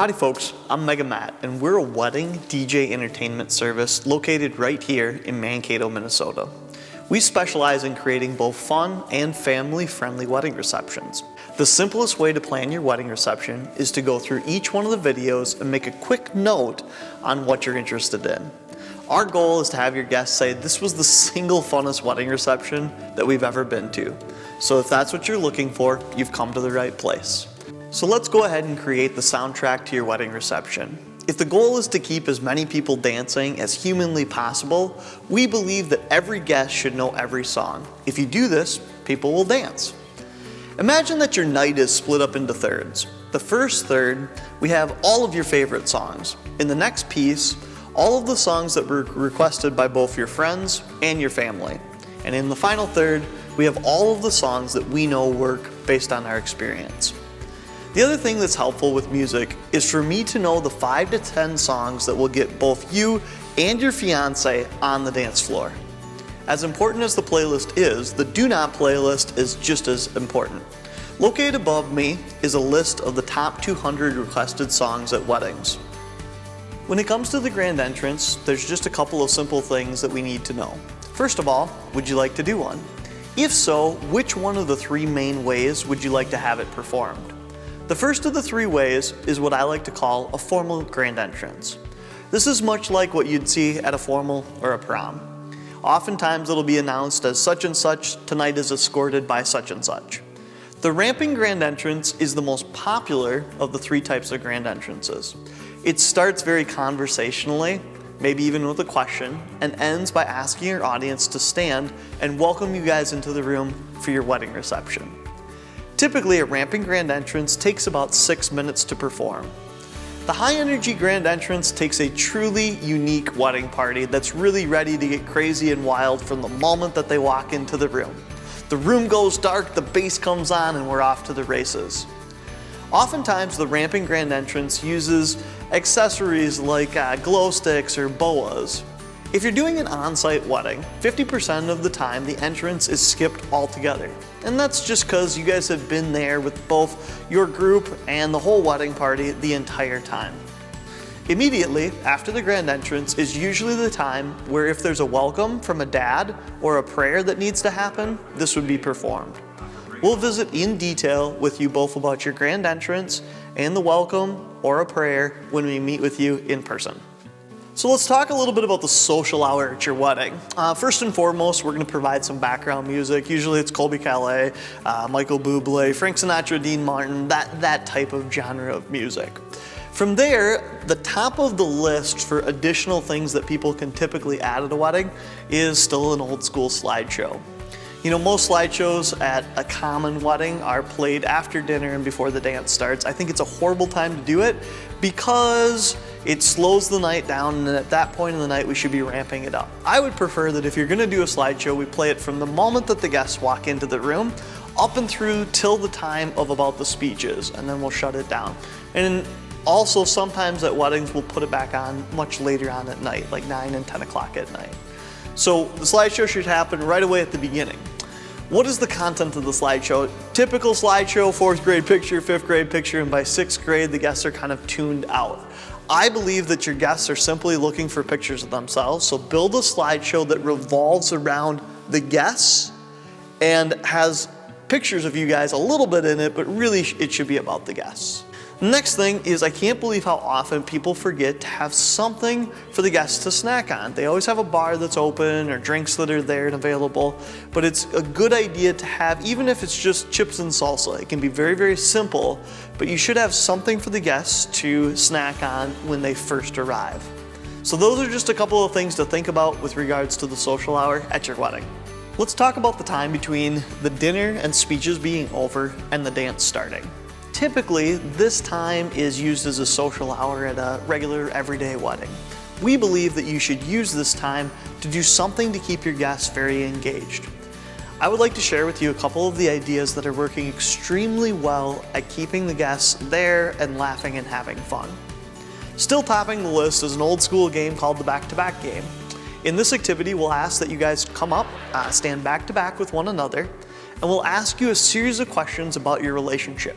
Howdy folks, I'm Mega Matt, and we're a wedding DJ entertainment service located right here in Mankato, Minnesota. We specialize in creating both fun and family-friendly wedding receptions. The simplest way to plan your wedding reception is to go through each one of the videos and make a quick note on what you're interested in. Our goal is to have your guests say this was the single funnest wedding reception that we've ever been to. So if that's what you're looking for, you've come to the right place. So let's go ahead and create the soundtrack to your wedding reception. If the goal is to keep as many people dancing as humanly possible, we believe that every guest should know every song. If you do this, people will dance. Imagine that your night is split up into thirds. The first third, we have all of your favorite songs. In the next piece, all of the songs that were requested by both your friends and your family. And in the final third, we have all of the songs that we know work based on our experience. The other thing that's helpful with music is for me to know the 5 to 10 songs that will get both you and your fiance on the dance floor. As important as the playlist is, the Do Not playlist is just as important. Located above me is a list of the top 200 requested songs at weddings. When it comes to the grand entrance, there's just a couple of simple things that we need to know. First of all, would you like to do one? If so, which one of the 3 main ways would you like to have it performed? The first of the 3 ways is what I like to call a formal grand entrance. This is much like what you'd see at a formal or a prom. Oftentimes it'll be announced as such and such tonight is escorted by such and such. The ramping grand entrance is the most popular of the 3 types of grand entrances. It starts very conversationally, maybe even with a question, and ends by asking your audience to stand and welcome you guys into the room for your wedding reception. Typically, a ramping grand entrance takes about 6 minutes to perform. The high energy grand entrance takes a truly unique wedding party that's really ready to get crazy and wild from the moment that they walk into the room. The room goes dark, the bass comes on, and we're off to the races. Oftentimes, the ramping grand entrance uses accessories like glow sticks or boas. If you're doing an on-site wedding, 50% of the time the entrance is skipped altogether. And that's just because you guys have been there with both your group and the whole wedding party the entire time. Immediately after the grand entrance is usually the time where if there's a welcome from a dad or a prayer that needs to happen, this would be performed. We'll visit in detail with you both about your grand entrance and the welcome or a prayer when we meet with you in person. So let's talk a little bit about the social hour at your wedding. First and foremost, we're going to provide some background music. Usually it's Colby Calais, Michael Bublé, Frank Sinatra, Dean Martin, that type of genre of music. From there, the top of the list for additional things that people can typically add at a wedding is still an old school slideshow. You know, most slideshows at a common wedding are played after dinner and before the dance starts. I think it's a horrible time to do it because it slows the night down, and at that point in the night we should be ramping it up. I would prefer that if you're gonna do a slideshow, we play it from the moment that the guests walk into the room up and through till the time of about the speeches, and then we'll shut it down. And also sometimes at weddings we'll put it back on much later on at night, like 9 and 10 o'clock at night. So the slideshow should happen right away at the beginning. What is the content of the slideshow? Typical slideshow, 4th grade picture, 5th grade picture, and by 6th grade the guests are kind of tuned out. I believe that your guests are simply looking for pictures of themselves, so build a slideshow that revolves around the guests and has pictures of you guys a little bit in it, but really it should be about the guests. Next thing is I can't believe how often people forget to have something for the guests to snack on. They always have a bar that's open or drinks that are there and available, but it's a good idea to have, even if it's just chips and salsa. It can be very, very simple, but you should have something for the guests to snack on when they first arrive. So those are just a couple of things to think about with regards to the social hour at your wedding. Let's talk about the time between the dinner and speeches being over and the dance starting. Typically, this time is used as a social hour at a regular everyday wedding. We believe that you should use this time to do something to keep your guests very engaged. I would like to share with you a couple of the ideas that are working extremely well at keeping the guests there and laughing and having fun. Still topping the list is an old school game called the back-to-back game. In this activity, we'll ask that you guys come up, stand back to back with one another, and we'll ask you a series of questions about your relationship.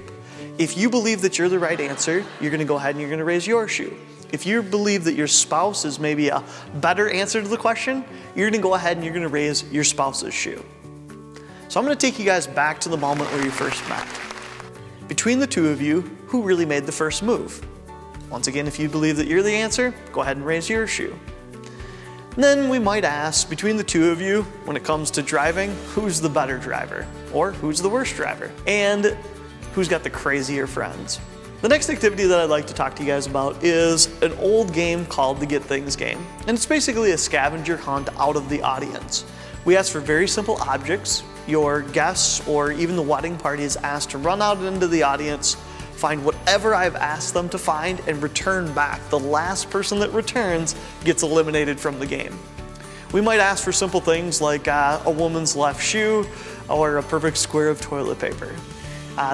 If you believe that you're the right answer, you're gonna go ahead and you're gonna raise your shoe. If you believe that your spouse is maybe a better answer to the question, you're gonna go ahead and you're gonna raise your spouse's shoe. So I'm gonna take you guys back to the moment where you first met. Between the two of you, who really made the first move? Once again, if you believe that you're the answer, go ahead and raise your shoe. Then we might ask, between the two of you, when it comes to driving, who's the better driver? Or who's the worst driver? And who's got the crazier friends? The next activity that I'd like to talk to you guys about is an old game called the Get Things game. And it's basically a scavenger hunt out of the audience. We ask for very simple objects. Your guests or even the wedding party is asked to run out into the audience, find whatever I've asked them to find, and return back. The last person that returns gets eliminated from the game. We might ask for simple things like a woman's left shoe or a perfect square of toilet paper.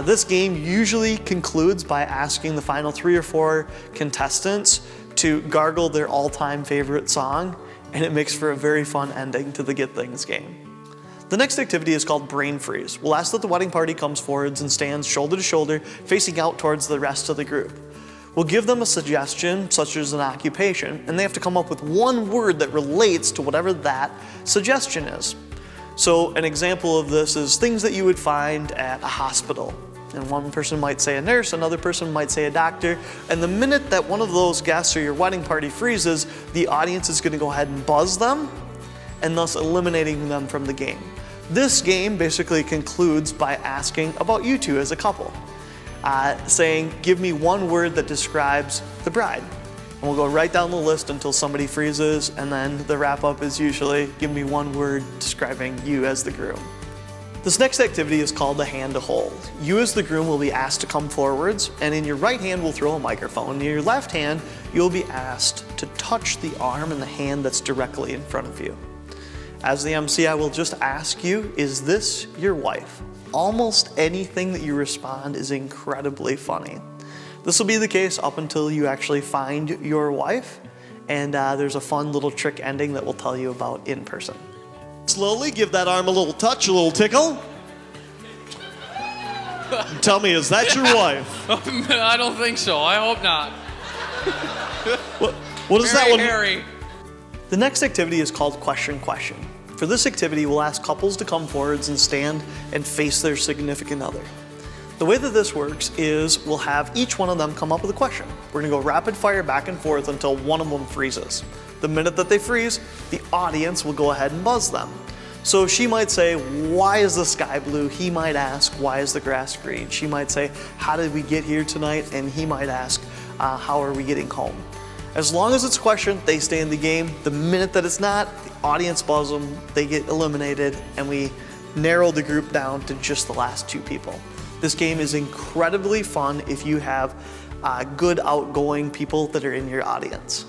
This game usually concludes by asking the final 3 or 4 contestants to gargle their all-time favorite song, and it makes for a very fun ending to the Get Things game. The next activity is called Brain Freeze. We'll ask that the wedding party comes forwards and stands shoulder to shoulder, facing out towards the rest of the group. We'll give them a suggestion, such as an occupation, and they have to come up with one word that relates to whatever that suggestion is. So an example of this is things that you would find at a hospital. And one person might say a nurse, another person might say a doctor, and the minute that one of those guests or your wedding party freezes, the audience is going to go ahead and buzz them, and thus eliminating them from the game. This game basically concludes by asking about you two as a couple, saying, give me one word that describes the bride. And we'll go right down the list until somebody freezes, and then the wrap up is usually, give me one word describing you as the groom. This next activity is called the hand to hold. You as the groom will be asked to come forwards, and in your right hand we'll throw a microphone. In your left hand, you'll be asked to touch the arm and the hand that's directly in front of you. As the MC, I will just ask you, is this your wife? Almost anything that you respond is incredibly funny. This will be the case up until you actually find your wife, and there's a fun little trick ending that we'll tell you about in person. Slowly give that arm a little touch, a little tickle. Tell me, is that your wife? I don't think so. I hope not. What is that one? Hairy. The next activity is called Question Question. For this activity, we'll ask couples to come forwards and stand and face their significant other. The way that this works is we'll have each one of them come up with a question. We're gonna go rapid fire back and forth until one of them freezes. The minute that they freeze, the audience will go ahead and buzz them. So she might say, why is the sky blue? He might ask, why is the grass green? She might say, how did we get here tonight? And he might ask, how are we getting home? As long as it's a question, they stay in the game. The minute that it's not, the audience buzz them, they get eliminated, and we narrow the group down to just the last 2 people. This game is incredibly fun if you have good outgoing people that are in your audience.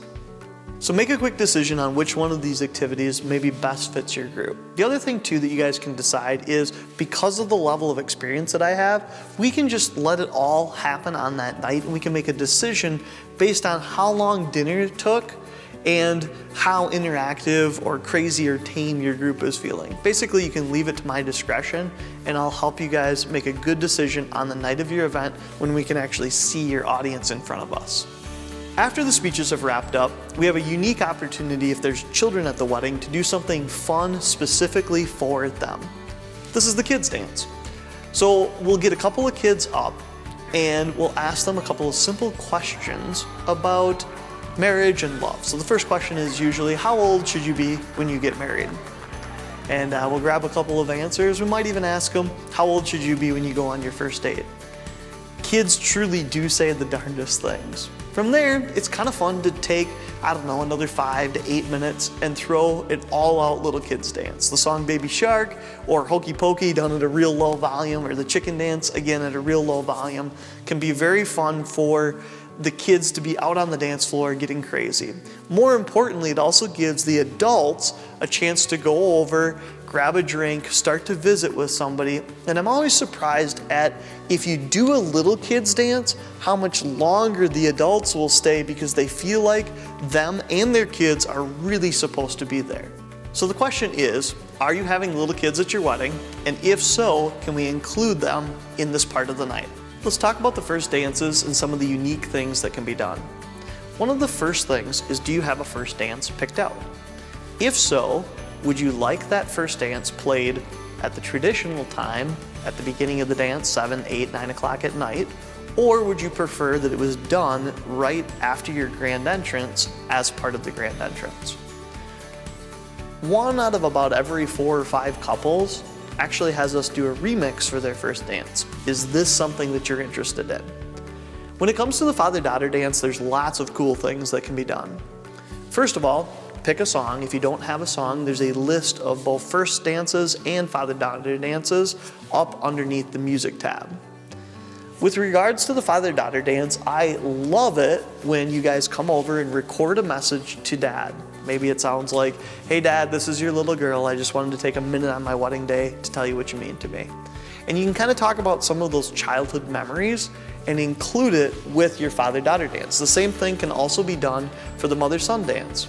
So make a quick decision on which one of these activities maybe best fits your group. The other thing too that you guys can decide is, because of the level of experience that I have, we can just let it all happen on that night, and we can make a decision based on how long dinner took and how interactive or crazy or tame your group is feeling. Basically, you can leave it to my discretion, and I'll help you guys make a good decision on the night of your event when we can actually see your audience in front of us. After the speeches have wrapped up, we have a unique opportunity, if there's children at the wedding, to do something fun specifically for them. This is the kids dance. So we'll get a couple of kids up and we'll ask them a couple of simple questions about marriage and love. So the first question is usually, how old should you be when you get married? And we'll grab a couple of answers. We might even ask them, how old should you be when you go on your first date? Kids truly do say the darndest things. From there, it's kind of fun to take, I don't know, another 5 to 8 minutes and throw an all-out little kids dance. The song Baby Shark, or Hokey Pokey done at a real low volume, or the chicken dance, again at a real low volume, can be very fun for the kids to be out on the dance floor getting crazy. More importantly, it also gives the adults a chance to go over, grab a drink, start to visit with somebody, and I'm always surprised at, if you do a little kids dance, how much longer the adults will stay because they feel like them and their kids are really supposed to be there. So the question is, are you having little kids at your wedding? And if so, can we include them in this part of the night? Let's talk about the first dances and some of the unique things that can be done. One of the first things is, do you have a first dance picked out? If so, would you like that first dance played at the traditional time, at the beginning of the dance, 7, 8, 9 o'clock at night? Or would you prefer that it was done right after your grand entrance as part of the grand entrance? 1 out of about every 4 or 5 couples actually has us do a remix for their first dance. Is this something that you're interested in? When it comes to the father-daughter dance, there's lots of cool things that can be done. First of all, pick a song. If you don't have a song, there's a list of both first dances and father-daughter dances up underneath the music tab. With regards to the father-daughter dance, I love it when you guys come over and record a message to dad. Maybe it sounds like, hey dad, this is your little girl. I just wanted to take a minute on my wedding day to tell you what you mean to me. And you can kind of talk about some of those childhood memories and include it with your father-daughter dance. The same thing can also be done for the mother-son dance.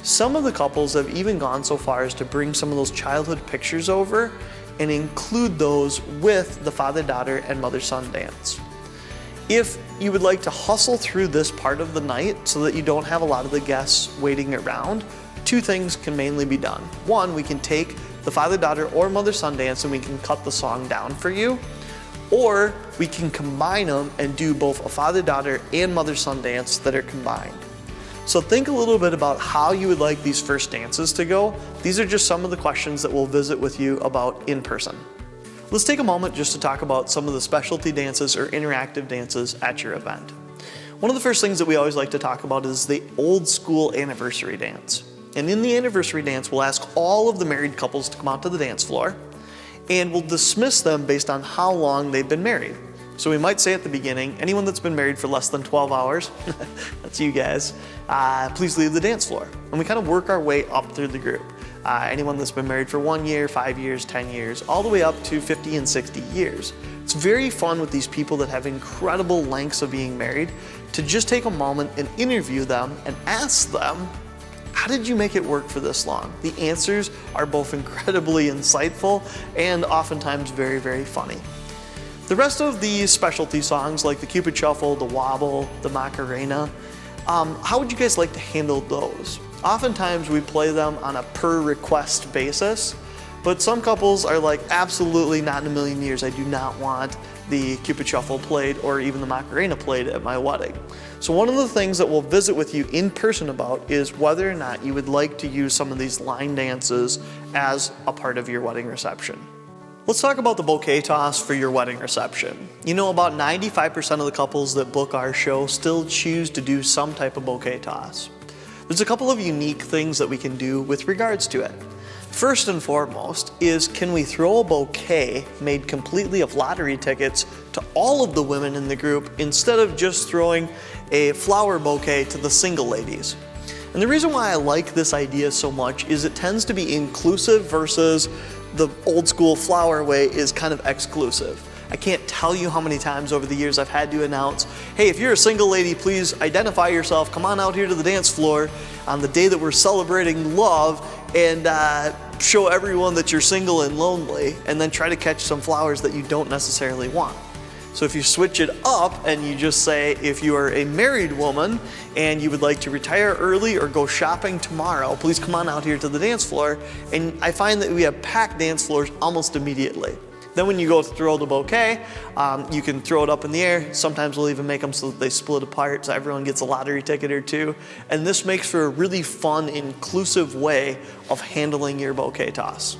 Some of the couples have even gone so far as to bring some of those childhood pictures over and include those with the father-daughter and mother-son dance. If you would like to hustle through this part of the night so that you don't have a lot of the guests waiting around, 2 things can mainly be done. 1, we can take the father-daughter or mother-son dance and we can cut the song down for you, or we can combine them and do both a father-daughter and mother-son dance that are combined. So think a little bit about how you would like these first dances to go. These are just some of the questions that we'll visit with you about in person. Let's take a moment just to talk about some of the specialty dances or interactive dances at your event. One of the first things that we always like to talk about is the old school anniversary dance. And in the anniversary dance, we'll ask all of the married couples to come out to the dance floor, and we'll dismiss them based on how long they've been married. So we might say at the beginning, anyone that's been married for less than 12 hours, that's you guys, please leave the dance floor. And we kind of work our way up through the group. Anyone that's been married for 1 year, 5 years, 10 years, all the way up to 50 and 60 years. It's very fun with these people that have incredible lengths of being married to just take a moment and interview them and ask them, how did you make it work for this long? The answers are both incredibly insightful and oftentimes very, very funny. The rest of the specialty songs like the Cupid Shuffle, the Wobble, the Macarena, how would you guys like to handle those? Oftentimes we play them on a per request basis, but some couples are like, absolutely not in a million years, I do not want the Cupid Shuffle played or even the Macarena played at my wedding. So one of the things that we'll visit with you in person about is whether or not you would like to use some of these line dances as a part of your wedding reception. Let's talk about the bouquet toss for your wedding reception. You know, about 95% of the couples that book our show still choose to do some type of bouquet toss. There's a couple of unique things that we can do with regards to it. First and foremost is, can we throw a bouquet made completely of lottery tickets to all of the women in the group instead of just throwing a flower bouquet to the single ladies? And the reason why I like this idea so much is it tends to be inclusive versus the old school flower way is kind of exclusive. I can't tell you how many times over the years I've had to announce, hey, if you're a single lady, please identify yourself, come on out here to the dance floor on the day that we're celebrating love, and show everyone that you're single and lonely, and then try to catch some flowers that you don't necessarily want. So if you switch it up and you just say, if you are a married woman and you would like to retire early or go shopping tomorrow, please come on out here to the dance floor. And I find that we have packed dance floors almost immediately. Then when you go to throw the bouquet, you can throw it up in the air. Sometimes we'll even make them so that they split apart so everyone gets a lottery ticket or two. And this makes for a really fun, inclusive way of handling your bouquet toss.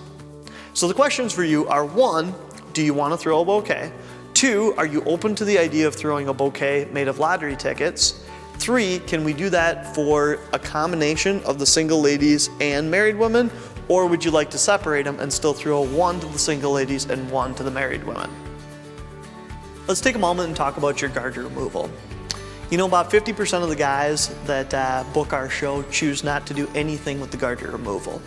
So the questions for you are, 1, do you want to throw a bouquet? 2, are you open to the idea of throwing a bouquet made of lottery tickets? 3, can we do that for a combination of the single ladies and married women? Or would you like to separate them and still throw 1 to the single ladies and 1 to the married women? Let's take a moment and talk about your garter removal. You know, about 50% of the guys that book our show choose not to do anything with the garter removal.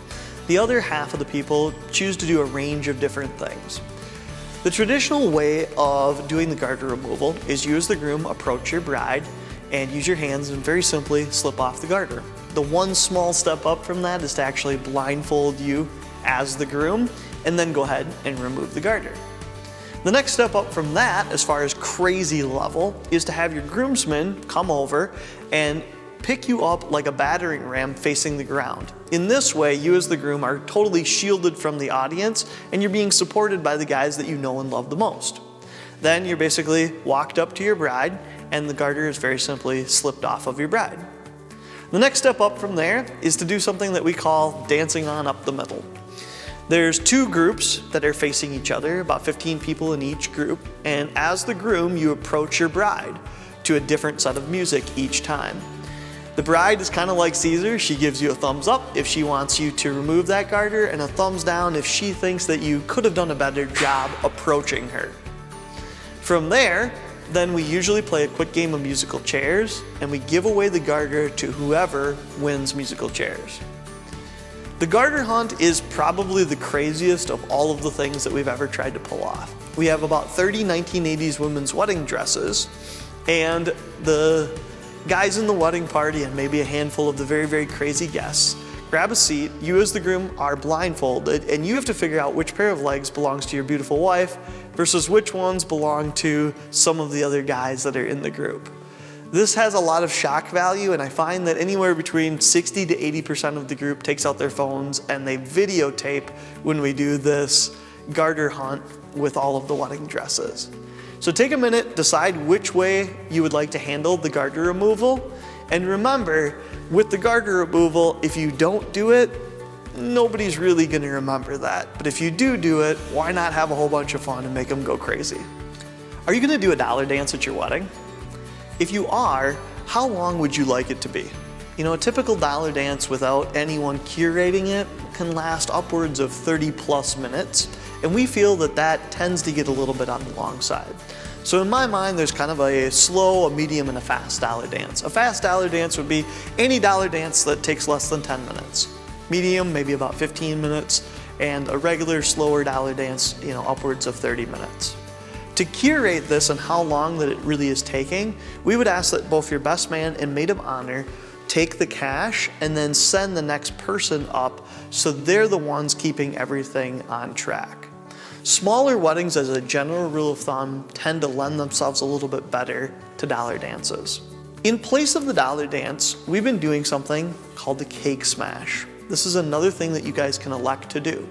The other half of the people choose to do a range of different things. The traditional way of doing the garter removal is you as the groom approach your bride and use your hands and very simply slip off the garter. The one small step up from that is to actually blindfold you as the groom and then go ahead and remove the garter. The next step up from that, as far as crazy level, is to have your groomsmen come over and pick you up like a battering ram facing the ground. In this way, you as the groom are totally shielded from the audience and you're being supported by the guys that you know and love the most. Then you're basically walked up to your bride and the garter is very simply slipped off of your bride. The next step up from there is to do something that we call dancing on up the middle. There's two groups that are facing each other, about 15 people in each group, and as the groom, you approach your bride to a different set of music each time. The bride is kind of like Caesar. She gives you a thumbs up if she wants you to remove that garter, and a thumbs down if she thinks that you could have done a better job approaching her. From there, then we usually play a quick game of musical chairs, and we give away the garter to whoever wins musical chairs. The garter hunt is probably the craziest of all of the things that we've ever tried to pull off. We have about 30 1980s women's wedding dresses, and the guys in the wedding party and maybe a handful of the very, very crazy guests grab a seat. You as the groom are blindfolded, and you have to figure out which pair of legs belongs to your beautiful wife versus which ones belong to some of the other guys that are in the group. This has a lot of shock value, and I find that anywhere between 60 to 80% of the group takes out their phones and they videotape when we do this garter hunt with all of the wedding dresses. So take a minute, decide which way you would like to handle the garter removal, and remember, with the garter removal, if you don't do it, nobody's really gonna remember that. But if you do it, why not have a whole bunch of fun and make them go crazy? Are you gonna do a dollar dance at your wedding? If you are, how long would you like it to be? You know, a typical dollar dance without anyone curating it can last upwards of 30 plus minutes, and we feel that that tends to get a little bit on the long side. So in my mind, there's kind of a slow, a medium, and a fast dollar dance. A fast dollar dance would be any dollar dance that takes less than 10 minutes. Medium, maybe about 15 minutes, and a regular, slower dollar dance, you know, upwards of 30 minutes. To curate this and how long that it really is taking, we would ask that both your best man and maid of honor take the cash and then send the next person up so they're the ones keeping everything on track. Smaller weddings, as a general rule of thumb, tend to lend themselves a little bit better to dollar dances. In place of the dollar dance, we've been doing something called the cake smash. This is another thing that you guys can elect to do.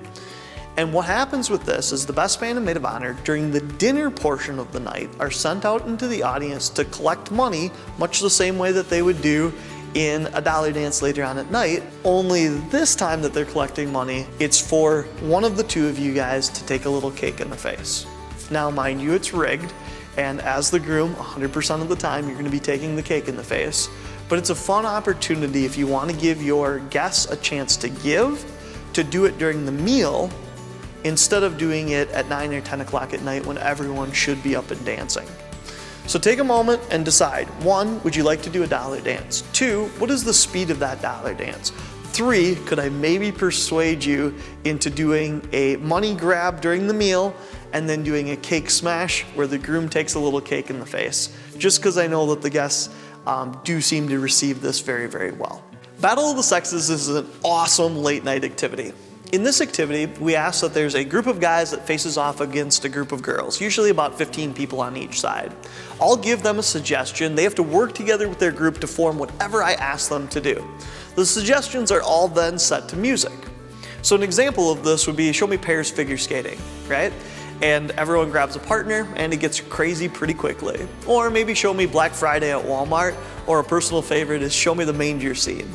And what happens with this is the best man and maid of honor during the dinner portion of the night are sent out into the audience to collect money, much the same way that they would do in a dollar dance later on at night, only this time that they're collecting money, it's for one of the two of you guys to take a little cake in the face. Now, mind you, it's rigged, and as the groom, 100% of the time, you're gonna be taking the cake in the face, but it's a fun opportunity if you wanna give your guests a chance to give, to do it during the meal, instead of doing it at 9 or 10 o'clock at night when everyone should be up and dancing. So take a moment and decide. 1, would you like to do a dollar dance? 2, what is the speed of that dollar dance? 3, could I maybe persuade you into doing a money grab during the meal and then doing a cake smash where the groom takes a little cake in the face? Just because I know that the guests do seem to receive this very, very well. Battle of the Sexes is an awesome late night activity. In this activity, we ask that there's a group of guys that faces off against a group of girls, usually about 15 people on each side. I'll give them a suggestion. They have to work together with their group to form whatever I ask them to do. The suggestions are all then set to music. So an example of this would be show me pairs figure skating, right? And everyone grabs a partner and it gets crazy pretty quickly. Or maybe show me Black Friday at Walmart, or a personal favorite is show me the manger scene.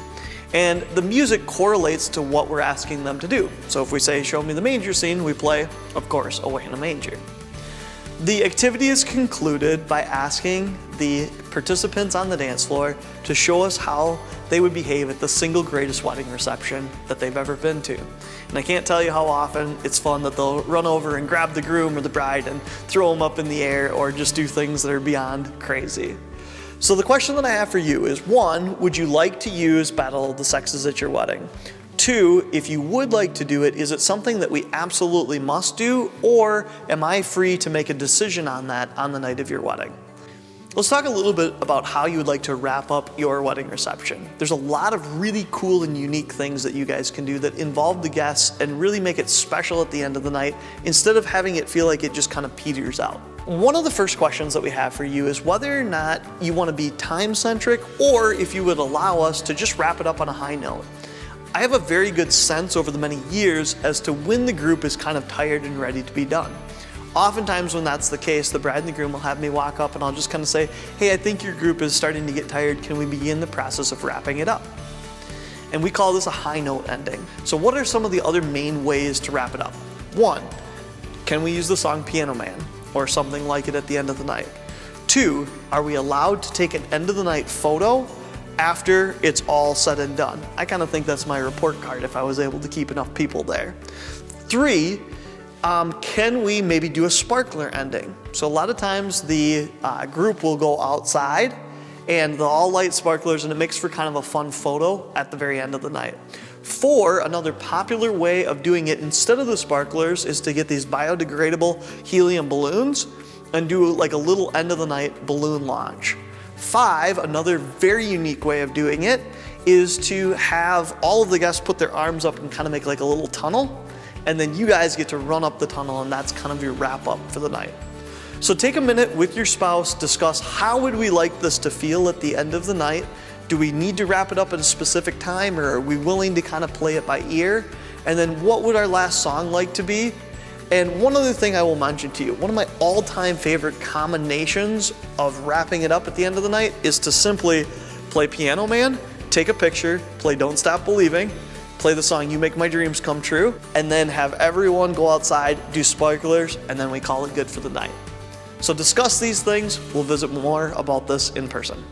And the music correlates to what we're asking them to do. So if we say, show me the manger scene, we play, of course, Away in a Manger. The activity is concluded by asking the participants on the dance floor to show us how they would behave at the single greatest wedding reception that they've ever been to. And I can't tell you how often it's fun that they'll run over and grab the groom or the bride and throw them up in the air, or just do things that are beyond crazy. So the question that I have for you is, 1, would you like to use Battle of the Sexes at your wedding? 2, if you would like to do it, is it something that we absolutely must do, or am I free to make a decision on that on the night of your wedding? Let's talk a little bit about how you would like to wrap up your wedding reception. There's a lot of really cool and unique things that you guys can do that involve the guests and really make it special at the end of the night instead of having it feel like it just kind of peters out. One of the first questions that we have for you is whether or not you want to be time-centric or if you would allow us to just wrap it up on a high note. I have a very good sense over the many years as to when the group is kind of tired and ready to be done. Oftentimes when that's the case, the bride and the groom will have me walk up and I'll just kind of say, hey, I think your group is starting to get tired. Can we begin the process of wrapping it up? And we call this a high note ending. So what are some of the other main ways to wrap it up? One, can we use the song Piano Man or something like it at the end of the night? Two, are we allowed to take an end of the night photo after it's all said and done? I kind of think that's my report card if I was able to keep enough people there. Three, can we maybe do a sparkler ending? So a lot of times the group will go outside and they'll all light sparklers and it makes for kind of a fun photo at the very end of the night. Four, another popular way of doing it instead of the sparklers is to get these biodegradable helium balloons and do like a little end of the night balloon launch. Five, another very unique way of doing it is to have all of the guests put their arms up and kind of make like a little tunnel, and then you guys get to run up the tunnel and that's kind of your wrap up for the night. So take a minute with your spouse, discuss how would we like this to feel at the end of the night. Do we need to wrap it up at a specific time or are we willing to kind of play it by ear? And then what would our last song like to be? And one other thing I will mention to you, one of my all-time favorite combinations of wrapping it up at the end of the night is to simply play Piano Man, take a picture, play Don't Stop Believing, play the song You Make My Dreams Come True, and then have everyone go outside, do sparklers, and then we call it good for the night. So discuss these things. We'll visit more about this in person.